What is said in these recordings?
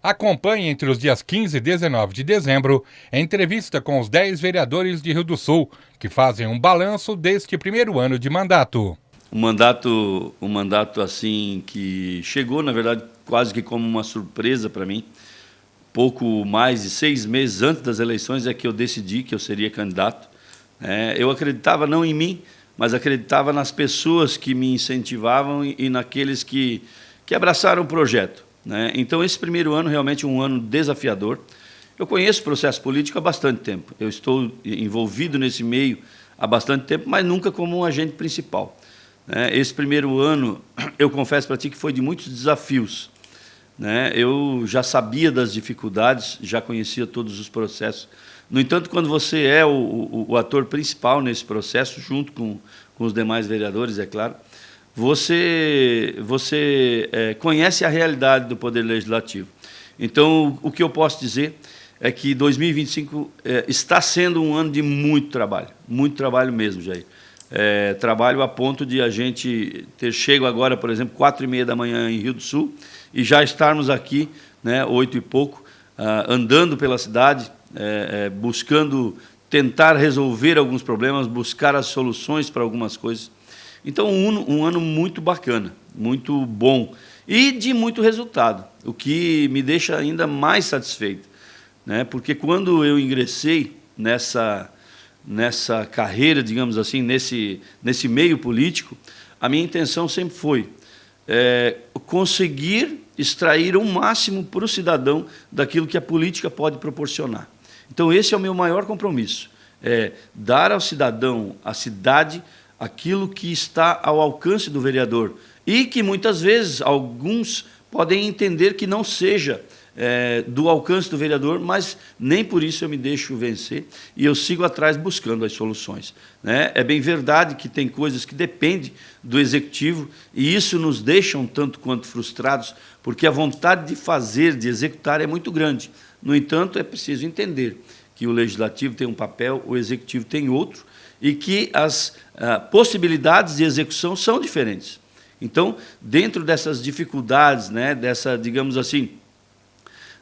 Acompanhe entre os dias 15 e 19 de dezembro a entrevista com os 10 vereadores de Rio do Sul, que fazem um balanço deste primeiro ano de mandato. Um mandato assim que chegou, na verdade, quase que como uma surpresa para mim. Pouco mais de 6 meses antes das eleições é que eu decidi que eu seria candidato. Eu acreditava não em mim, mas acreditava nas pessoas que me incentivavam e naqueles que abraçaram o projeto. Então, esse primeiro ano realmente é um ano desafiador. Eu conheço o processo político há bastante tempo. Eu estou envolvido nesse meio há bastante tempo, mas nunca como um agente principal. Esse primeiro ano, eu confesso para ti que foi de muitos desafios. Eu já sabia das dificuldades, já conhecia todos os processos. No entanto, quando você é o ator principal nesse processo, junto com os demais vereadores, é claro, você conhece a realidade do Poder Legislativo. Então, o que eu posso dizer é que 2025 está sendo um ano de muito trabalho mesmo, Jair. Trabalho a ponto de a gente ter chego agora, por exemplo, 4h30 da manhã em Rio do Sul, e já estarmos aqui, 8 e pouco, andando pela cidade, buscando tentar resolver alguns problemas, buscar as soluções para algumas coisas. Então, um ano muito bacana, muito bom e de muito resultado, o que me deixa ainda mais satisfeito, porque quando eu ingressei nessa carreira, digamos assim, nesse meio político, a minha intenção sempre foi conseguir extrair o máximo para o cidadão daquilo que a política pode proporcionar. Então, esse é o meu maior compromisso, dar ao cidadão, à cidade, aquilo que está ao alcance do vereador e que, muitas vezes, alguns podem entender que não seja do alcance do vereador, mas nem por isso eu me deixo vencer e eu sigo atrás buscando as soluções. É bem verdade que tem coisas que dependem do executivo e isso nos deixa um tanto quanto frustrados, porque a vontade de fazer, de executar é muito grande. No entanto, é preciso entender que o legislativo tem um papel, o executivo tem outro, e que as possibilidades de execução são diferentes. Então, dentro dessas dificuldades, digamos assim,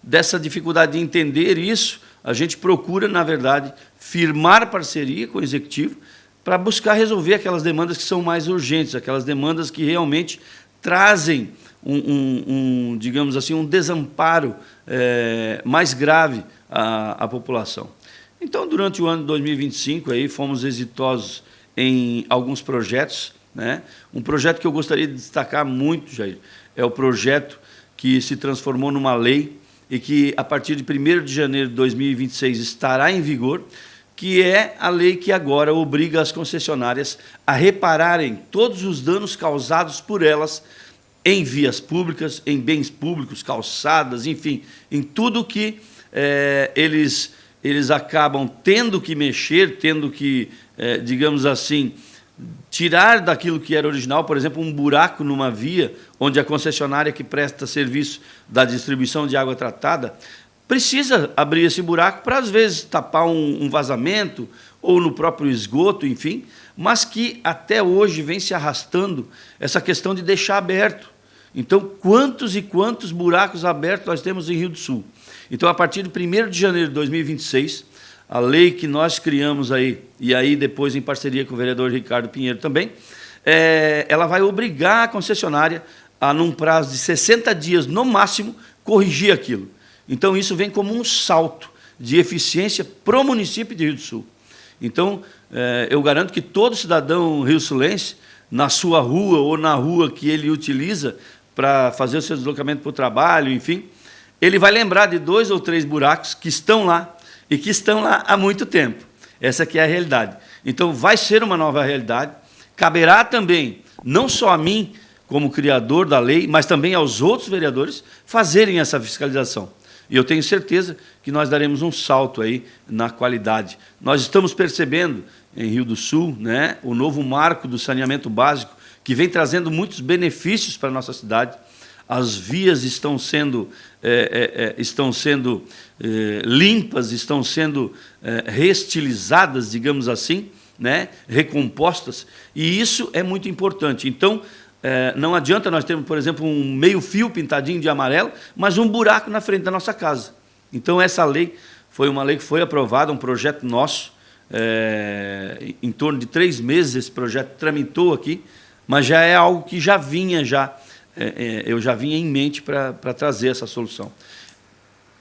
dessa dificuldade de entender isso, a gente procura, na verdade, firmar parceria com o executivo para buscar resolver aquelas demandas que são mais urgentes, aquelas demandas que realmente trazem digamos assim, um desamparo mais grave à população. Então, durante o ano de 2025, aí, fomos exitosos em alguns projetos. Um projeto que eu gostaria de destacar muito, Jair, é o projeto que se transformou numa lei e que, a partir de 1º de janeiro de 2026, estará em vigor, que é a lei que agora obriga as concessionárias a repararem todos os danos causados por elas em vias públicas, em bens públicos, calçadas, enfim, em tudo que eles acabam tendo que mexer, tendo que, digamos assim, tirar daquilo que era original, por exemplo, um buraco numa via, onde a concessionária que presta serviço da distribuição de água tratada precisa abrir esse buraco para, às vezes, tapar um vazamento ou no próprio esgoto, enfim, mas que até hoje vem se arrastando essa questão de deixar aberto. Então, quantos e quantos buracos abertos nós temos em Rio do Sul? Então, a partir de 1º de janeiro de 2026, a lei que nós criamos aí, e aí depois em parceria com o vereador Ricardo Pinheiro também, ela vai obrigar a concessionária a, num prazo de 60 dias, no máximo, corrigir aquilo. Então, isso vem como um salto de eficiência para o município de Rio do Sul. Então, eu garanto que todo cidadão rio-sulense, na sua rua ou na rua que ele utiliza para fazer o seu deslocamento para o trabalho, enfim, ele vai lembrar de 2 ou 3 buracos que estão lá e que estão lá há muito tempo. Essa aqui é a realidade. Então, vai ser uma nova realidade. Caberá também, não só a mim, como criador da lei, mas também aos outros vereadores, fazerem essa fiscalização. E eu tenho certeza que nós daremos um salto aí na qualidade. Nós estamos percebendo, em Rio do Sul, o novo marco do saneamento básico, que vem trazendo muitos benefícios para a nossa cidade. As vias estão sendo limpas, estão sendo reestilizadas, digamos assim, recompostas, e isso é muito importante. Então, Não adianta nós termos, por exemplo, um meio-fio pintadinho de amarelo, mas um buraco na frente da nossa casa. Então, essa lei foi uma lei que foi aprovada, um projeto nosso, em torno de 3 meses esse projeto tramitou aqui, mas já é algo que já vinha, eu já vinha em mente para trazer essa solução.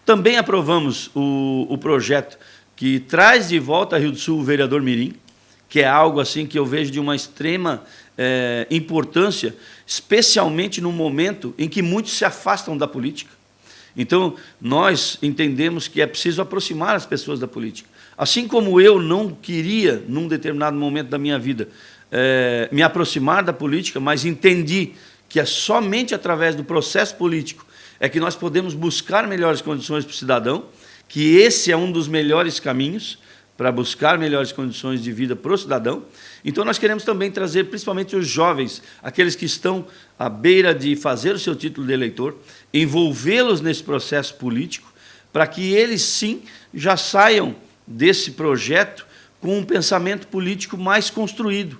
Também aprovamos o projeto que traz de volta a Rio do Sul o vereador Mirim, que é algo assim que eu vejo de uma extrema importância, especialmente no momento em que muitos se afastam da política. Então, nós entendemos que é preciso aproximar as pessoas da política. Assim como eu não queria, num determinado momento da minha vida, me aproximar da política, mas entendi que é somente através do processo político é que nós podemos buscar melhores condições para o cidadão, que esse é um dos melhores caminhos para buscar melhores condições de vida para o cidadão. Então, nós queremos também trazer, principalmente os jovens, aqueles que estão à beira de fazer o seu título de eleitor, envolvê-los nesse processo político, para que eles, sim, já saiam desse projeto com um pensamento político mais construído,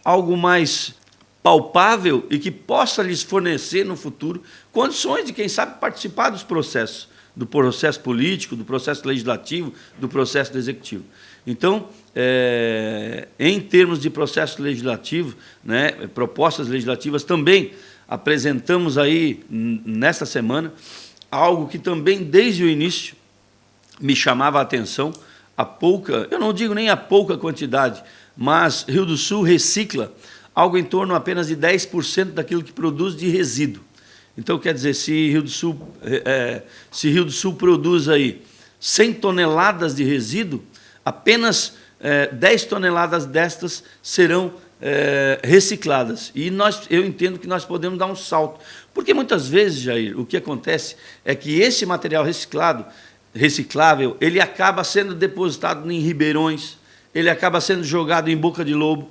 algo mais palpável e que possa lhes fornecer, no futuro, condições de, quem sabe, participar dos processos, do processo político, do processo legislativo, do processo executivo. Então, em termos de processo legislativo, né, propostas legislativas, também apresentamos aí, nesta semana, algo que também, desde o início, me chamava a atenção, eu não digo nem a pouca quantidade, mas Rio do Sul recicla algo em torno apenas de 10% daquilo que produz de resíduo. Então, quer dizer, se Rio do Sul produz aí 100 toneladas de resíduo, apenas 10 toneladas destas serão recicladas. E eu entendo que nós podemos dar um salto. Porque muitas vezes, Jair, o que acontece é que esse material reciclável, ele acaba sendo depositado em ribeirões, ele acaba sendo jogado em boca de lobo,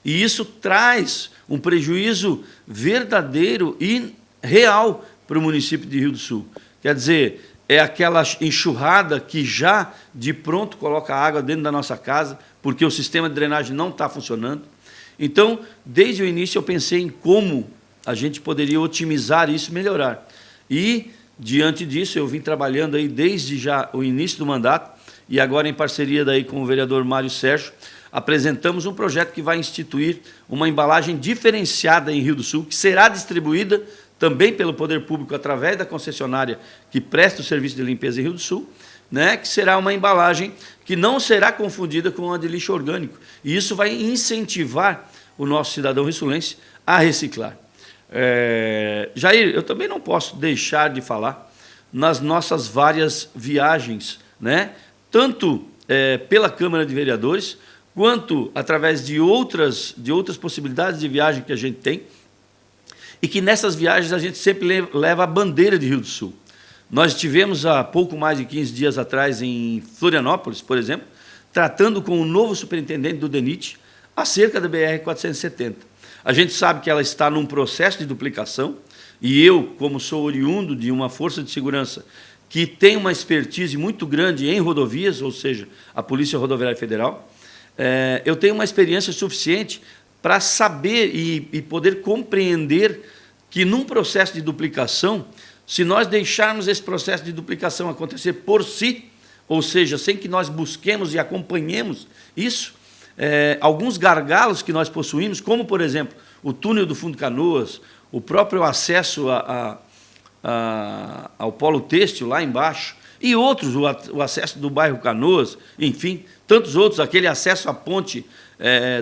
e isso traz um prejuízo verdadeiro e real para o município de Rio do Sul. Quer dizer, é aquela enxurrada que já, de pronto, coloca água dentro da nossa casa, porque o sistema de drenagem não está funcionando. Então, desde o início, eu pensei em como a gente poderia otimizar isso, melhorar. E, diante disso, eu vim trabalhando aí desde já o início do mandato, e agora em parceria daí com o vereador Mário Sérgio, apresentamos um projeto que vai instituir uma embalagem diferenciada em Rio do Sul, que será distribuída também pelo Poder Público através da concessionária que presta o serviço de limpeza em Rio do Sul, né, que será uma embalagem que não será confundida com a de lixo orgânico. E isso vai incentivar o nosso cidadão rissulense a reciclar. Jair, eu também não posso deixar de falar nas nossas várias viagens, né, tanto pela Câmara de Vereadores, quanto através de outras possibilidades de viagem que a gente tem, e que nessas viagens a gente sempre leva a bandeira de Rio do Sul. Nós estivemos há pouco mais de 15 dias atrás em Florianópolis, por exemplo, tratando com o novo superintendente do DENIT acerca da BR-470. A gente sabe que ela está num processo de duplicação, e eu, como sou oriundo de uma força de segurança que tem uma expertise muito grande em rodovias, ou seja, a Polícia Rodoviária Federal, eu tenho uma experiência suficiente para saber e poder compreender que, num processo de duplicação, se nós deixarmos esse processo de duplicação acontecer por si, ou seja, sem que nós busquemos e acompanhemos isso, alguns gargalos que nós possuímos, como, por exemplo, o túnel do Fundo Canoas, o próprio acesso ao polo têxtil lá embaixo, e outros, o acesso do bairro Canoas, enfim, tantos outros, aquele acesso à ponte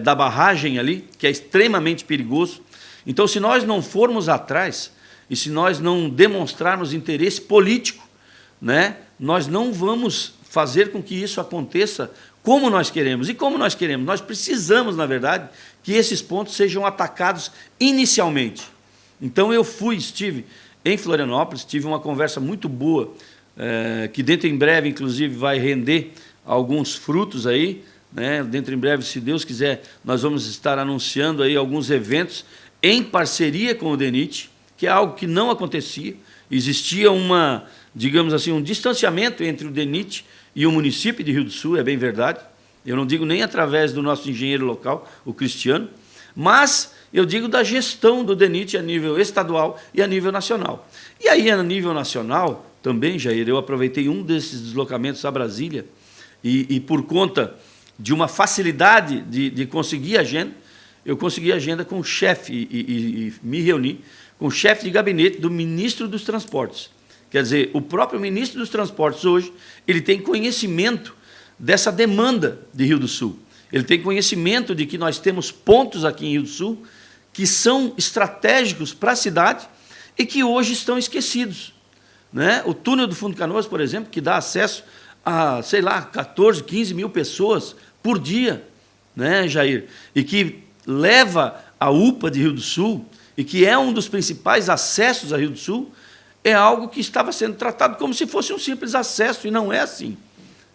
da barragem ali, que é extremamente perigoso. Então, se nós não formos atrás, e se nós não demonstrarmos interesse político, né, nós não vamos fazer com que isso aconteça como nós queremos. E como nós queremos? Nós precisamos, na verdade, que esses pontos sejam atacados inicialmente. Então, eu estive em Florianópolis, tive uma conversa muito boa, que dentro em breve, inclusive, vai render alguns frutos aí, né? Dentro em breve, se Deus quiser, nós vamos estar anunciando aí alguns eventos em parceria com o DENIT, que é algo que não acontecia. Existia digamos assim, um distanciamento entre o DENIT e o município de Rio do Sul, é bem verdade. Eu não digo nem através do nosso engenheiro local, o Cristiano, mas Eu digo da gestão do DENIT a nível estadual e a nível nacional. E aí, a nível nacional, também, Jair, eu aproveitei um desses deslocamentos a Brasília e por conta de uma facilidade de conseguir agenda, eu consegui agenda com o chefe e me reuni com o chefe de gabinete do ministro dos Transportes. Quer dizer, o próprio ministro dos Transportes hoje, ele tem conhecimento dessa demanda de Rio do Sul. Ele tem conhecimento de que nós temos pontos aqui em Rio do Sul que são estratégicos para a cidade e que hoje estão esquecidos, né? O túnel do Fundo Canoas, por exemplo, que dá acesso a, sei lá, 14, 15 mil pessoas por dia, né, Jair? E que leva a UPA de Rio do Sul, e que é um dos principais acessos a Rio do Sul, é algo que estava sendo tratado como se fosse um simples acesso, e não é assim.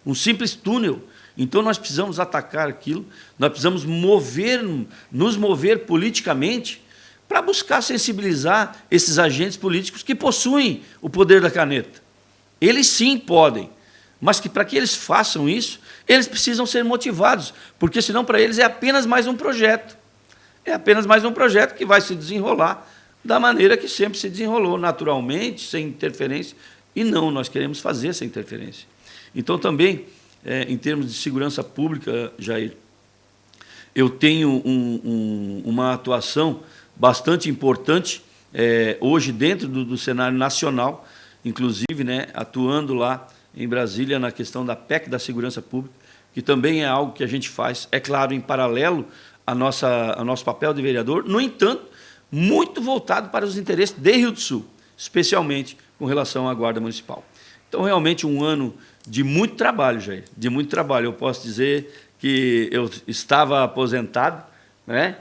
Um simples túnel. Então, nós precisamos atacar aquilo, nós precisamos nos mover politicamente para buscar sensibilizar esses agentes políticos que possuem o poder da caneta. Eles sim podem, mas que para que eles façam isso, eles precisam ser motivados, porque senão para eles é apenas mais um projeto. É apenas mais um projeto que vai se desenrolar da maneira que sempre se desenrolou, naturalmente, sem interferência, e não, nós queremos fazer essa interferência. Então, também, em termos de segurança pública, Jair, eu tenho uma atuação bastante importante hoje dentro do cenário nacional, inclusive, né, atuando lá em Brasília na questão da PEC da segurança pública, que também é algo que a gente faz, é claro, em paralelo ao nosso papel de vereador, no entanto, muito voltado para os interesses de Rio do Sul, especialmente com relação à Guarda Municipal. Então, realmente, um ano de muito trabalho, Jair, de muito trabalho. Eu posso dizer que eu estava aposentado, né?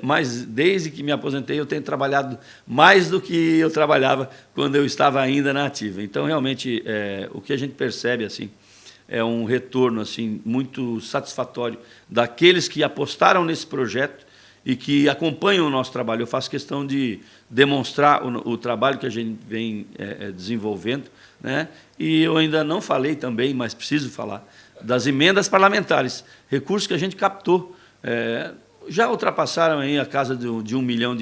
Mas desde que me aposentei eu tenho trabalhado mais do que eu trabalhava quando eu estava ainda na ativa. Então, realmente, o que a gente percebe assim, é um retorno assim, muito satisfatório daqueles que apostaram nesse projeto e que acompanham o nosso trabalho. Eu faço questão de demonstrar o trabalho que a gente vem desenvolvendo, né? E eu ainda não falei também, mas preciso falar, das emendas parlamentares, recursos que a gente captou, já ultrapassaram aí a casa de R$1 milhão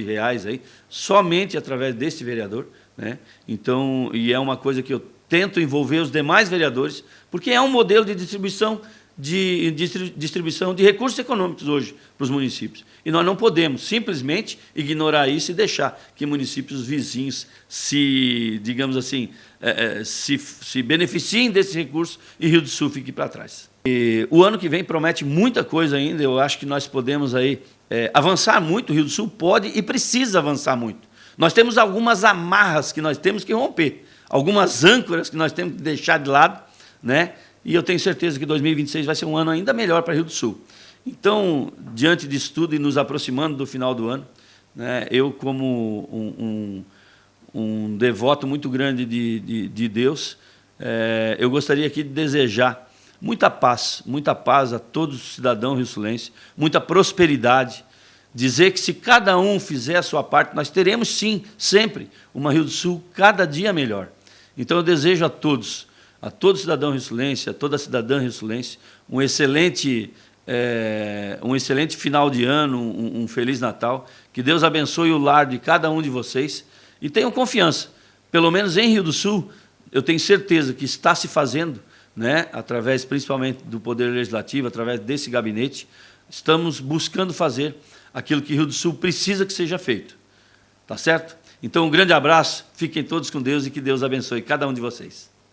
aí, somente através deste vereador, né? Então, e é uma coisa que eu tento envolver os demais vereadores, porque é um modelo de distribuição de recursos econômicos hoje para os municípios. E nós não podemos simplesmente ignorar isso e deixar que municípios vizinhos se, digamos assim, se beneficiem desses recursos e Rio do Sul fique para trás. E o ano que vem promete muita coisa ainda, eu acho que nós podemos aí, avançar muito, o Rio do Sul pode e precisa avançar muito. Nós temos algumas amarras que nós temos que romper, algumas âncoras que nós temos que deixar de lado, né? E eu tenho certeza que 2026 vai ser um ano ainda melhor para Rio do Sul. Então, diante disso tudo e nos aproximando do final do ano, né, eu, como um devoto muito grande de Deus, eu gostaria aqui de desejar muita paz a todos os cidadãos rio-sulenses, muita prosperidade, dizer que se cada um fizer a sua parte, nós teremos sim, sempre, uma Rio do Sul cada dia melhor. Então eu desejo a todo cidadão rio-sulense, a toda cidadã rio-sulense, um excelente final de ano, um Feliz Natal, que Deus abençoe o lar de cada um de vocês e tenham confiança, pelo menos em Rio do Sul, eu tenho certeza que está se fazendo, né, através principalmente do Poder Legislativo, através desse gabinete, estamos buscando fazer aquilo que Rio do Sul precisa que seja feito. Tá certo? Então, um grande abraço, fiquem todos com Deus e que Deus abençoe cada um de vocês.